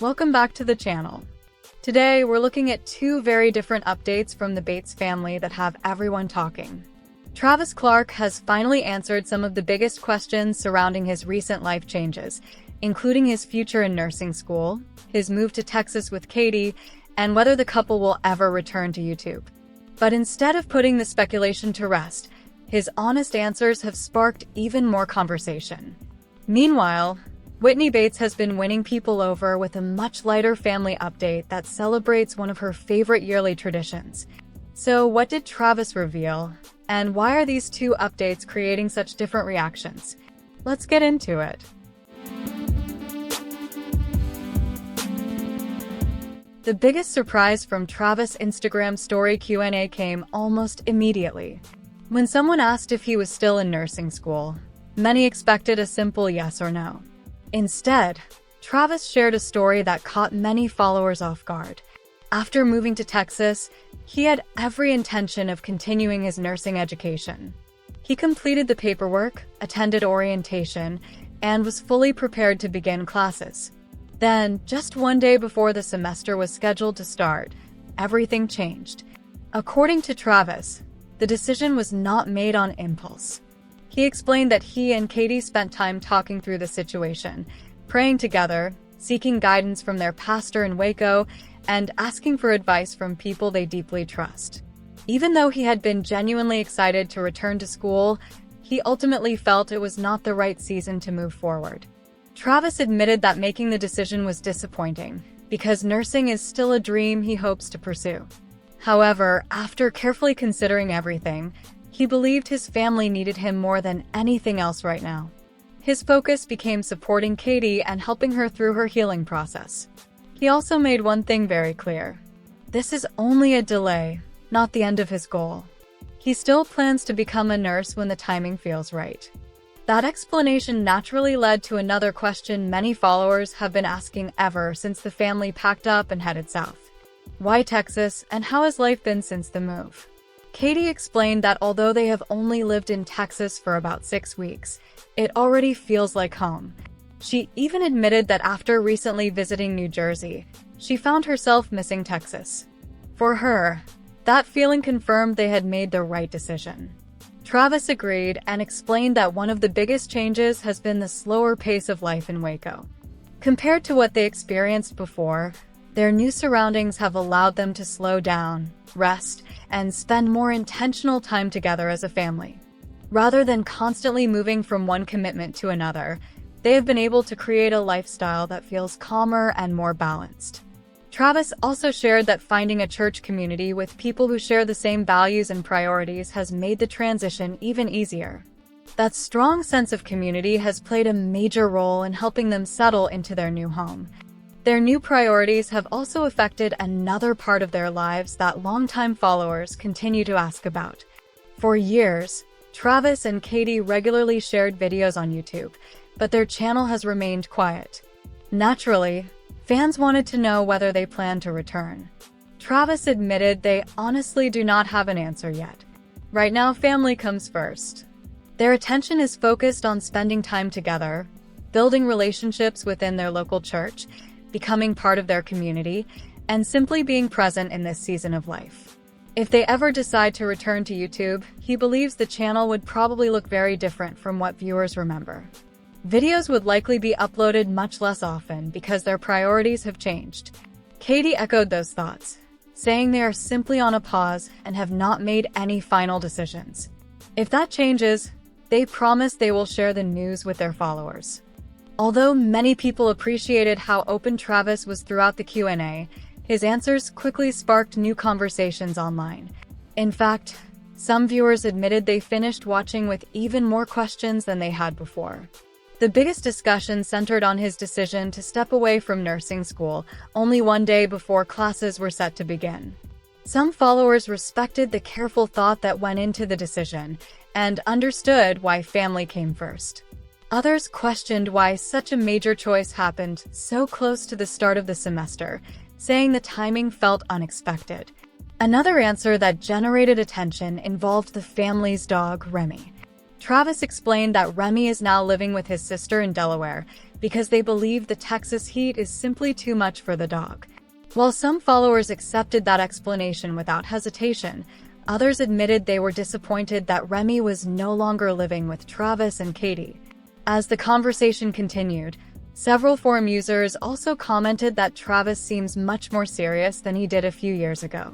welcome back to the channel. Today, we're looking at two very different updates from the Bates family that have everyone talking. Travis Clark has finally answered some of the biggest questions surrounding his recent life changes, including his future in nursing school, his move to Texas with Katie, and whether the couple will ever return to YouTube. But instead of putting the speculation to rest, his honest answers have sparked even more conversation. Meanwhile, Whitney Bates has been winning people over with a much lighter family update that celebrates one of her favorite yearly traditions. So what did Travis reveal, and why are these two updates creating such different reactions? Let's get into it. The biggest surprise from Travis' Instagram story Q&A came almost immediately. When someone asked if he was still in nursing school, many expected a simple yes or no. Instead, Travis shared a story that caught many followers off guard. After moving to Texas, he had every intention of continuing his nursing education. He completed the paperwork, attended orientation, and was fully prepared to begin classes. Then, just one day before the semester was scheduled to start, everything changed. According to Travis, the decision was not made on impulse. He explained that he and Katie spent time talking through the situation, praying together, seeking guidance from their pastor in Waco, and asking for advice from people they deeply trust. Even though he had been genuinely excited to return to school, he ultimately felt it was not the right season to move forward. Travis admitted that making the decision was disappointing, because nursing is still a dream he hopes to pursue. However, after carefully considering everything, he believed his family needed him more than anything else right now. His focus became supporting Katie and helping her through her healing process. He also made one thing very clear. This is only a delay, not the end of his goal. He still plans to become a nurse when the timing feels right. That explanation naturally led to another question many followers have been asking ever since the family packed up and headed south. Why Texas, and how has life been since the move? Katie explained that although they have only lived in Texas for about 6 weeks, it already feels like home. She even admitted that after recently visiting New Jersey, she found herself missing Texas. For her, that feeling confirmed they had made the right decision. Travis agreed and explained that one of the biggest changes has been the slower pace of life in Waco. Compared to what they experienced before, their new surroundings have allowed them to slow down, rest, and spend more intentional time together as a family. Rather than constantly moving from one commitment to another, they have been able to create a lifestyle that feels calmer and more balanced. Travis also shared that finding a church community with people who share the same values and priorities has made the transition even easier. That strong sense of community has played a major role in helping them settle into their new home. Their new priorities have also affected another part of their lives that longtime followers continue to ask about. For years, Travis and Katie regularly shared videos on YouTube, but their channel has remained quiet. Naturally, fans wanted to know whether they plan to return. Travis admitted they honestly do not have an answer yet. Right now, family comes first. Their attention is focused on spending time together, building relationships within their local church, becoming part of their community, and simply being present in this season of life. If they ever decide to return to YouTube, he believes the channel would probably look very different from what viewers remember. Videos would likely be uploaded much less often because their priorities have changed. Katie echoed those thoughts, saying they are simply on a pause and have not made any final decisions. If that changes, they promise they will share the news with their followers. Although many people appreciated how open Travis was throughout the Q&A, his answers quickly sparked new conversations online. In fact, some viewers admitted they finished watching with even more questions than they had before. The biggest discussion centered on his decision to step away from nursing school only one day before classes were set to begin. Some followers respected the careful thought that went into the decision and understood why family came first. Others questioned why such a major choice happened so close to the start of the semester, saying the timing felt unexpected. Another answer that generated attention involved the family's dog, Remy. Travis explained that Remy is now living with his sister in Delaware, because they believe the Texas heat is simply too much for the dog. While some followers accepted that explanation without hesitation, others admitted they were disappointed that Remy was no longer living with Travis and Katie. As the conversation continued, several forum users also commented that Travis seems much more serious than he did a few years ago.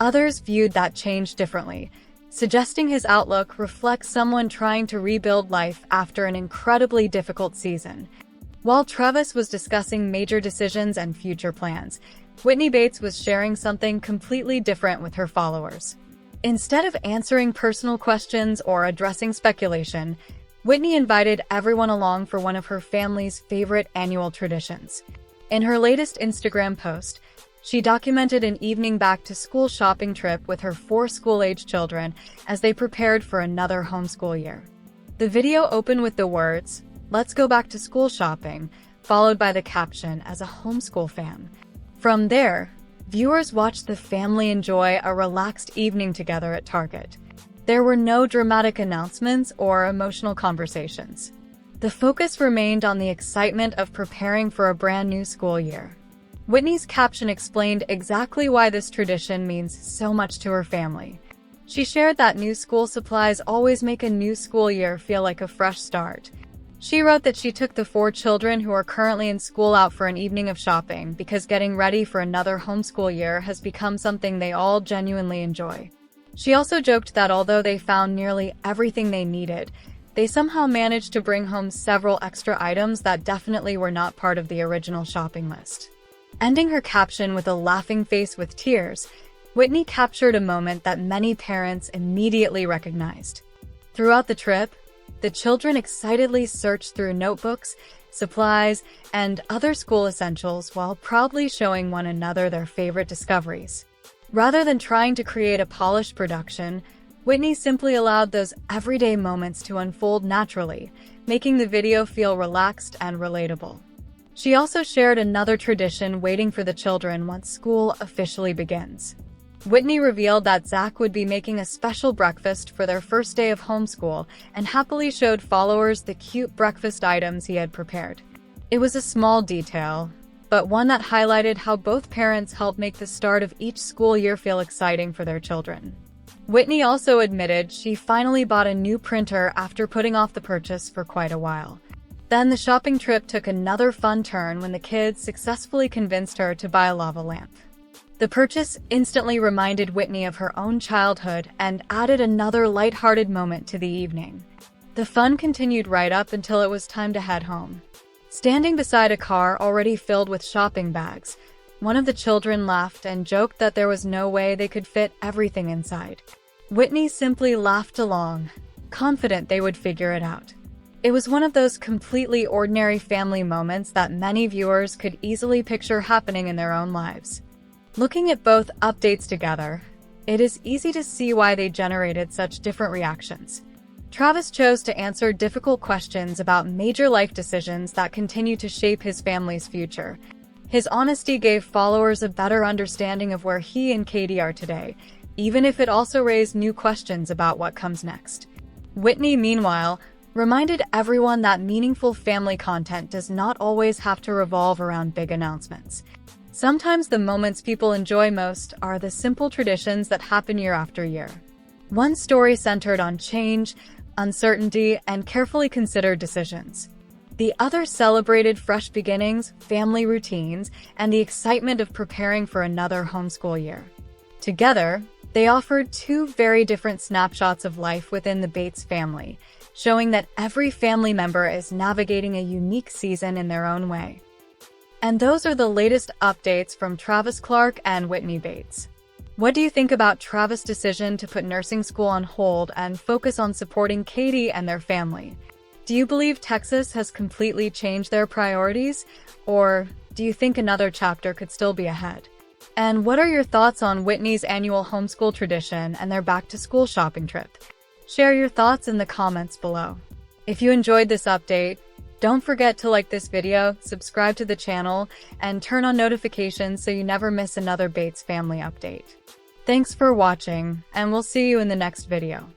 Others viewed that change differently, suggesting his outlook reflects someone trying to rebuild life after an incredibly difficult season. While Travis was discussing major decisions and future plans, Whitney Bates was sharing something completely different with her followers. Instead of answering personal questions or addressing speculation, Whitney invited everyone along for one of her family's favorite annual traditions. In her latest Instagram post, she documented an evening back-to-school shopping trip with her 4 school-age children as they prepared for another homeschool year. The video opened with the words, "Let's go back to school shopping," followed by the caption, "As a homeschool fan." From there, viewers watched the family enjoy a relaxed evening together at Target. There were no dramatic announcements or emotional conversations. The focus remained on the excitement of preparing for a brand new school year. Whitney's caption explained exactly why this tradition means so much to her family. She shared that new school supplies always make a new school year feel like a fresh start. She wrote that she took the 4 children who are currently in school out for an evening of shopping because getting ready for another homeschool year has become something they all genuinely enjoy. She also joked that although they found nearly everything they needed, they somehow managed to bring home several extra items that definitely were not part of the original shopping list. Ending her caption with a laughing face with tears, Whitney captured a moment that many parents immediately recognized. Throughout the trip, the children excitedly searched through notebooks, supplies, and other school essentials while proudly showing one another their favorite discoveries. Rather than trying to create a polished production, Whitney simply allowed those everyday moments to unfold naturally, making the video feel relaxed and relatable. She also shared another tradition waiting for the children once school officially begins. Whitney revealed that Zach would be making a special breakfast for their first day of homeschool and happily showed followers the cute breakfast items he had prepared. It was a small detail, but one that highlighted how both parents help make the start of each school year feel exciting for their children. Whitney also admitted she finally bought a new printer after putting off the purchase for quite a while. Then the shopping trip took another fun turn when the kids successfully convinced her to buy a lava lamp. The purchase instantly reminded Whitney of her own childhood and added another lighthearted moment to the evening. The fun continued right up until it was time to head home. Standing beside a car already filled with shopping bags, one of the children laughed and joked that there was no way they could fit everything inside. Whitney simply laughed along, confident they would figure it out. It was one of those completely ordinary family moments that many viewers could easily picture happening in their own lives. Looking at both updates together, it is easy to see why they generated such different reactions. Travis chose to answer difficult questions about major life decisions that continue to shape his family's future. His honesty gave followers a better understanding of where he and Katie are today, even if it also raised new questions about what comes next. Whitney, meanwhile, reminded everyone that meaningful family content does not always have to revolve around big announcements. Sometimes the moments people enjoy most are the simple traditions that happen year after year. One story centered on change, uncertainty, and carefully considered decisions. The other celebrated fresh beginnings, family routines, and the excitement of preparing for another homeschool year. Together, they offered 2 very different snapshots of life within the Bates family, showing that every family member is navigating a unique season in their own way. And those are the latest updates from Travis Clark and Whitney Bates. What do you think about Travis' decision to put nursing school on hold and focus on supporting Katie and their family? Do you believe Texas has completely changed their priorities, or do you think another chapter could still be ahead? And what are your thoughts on Whitney's annual homeschool tradition and their back-to-school shopping trip? Share your thoughts in the comments below. If you enjoyed this update, don't forget to like this video, subscribe to the channel, and turn on notifications so you never miss another Bates family update. Thanks for watching, and we'll see you in the next video.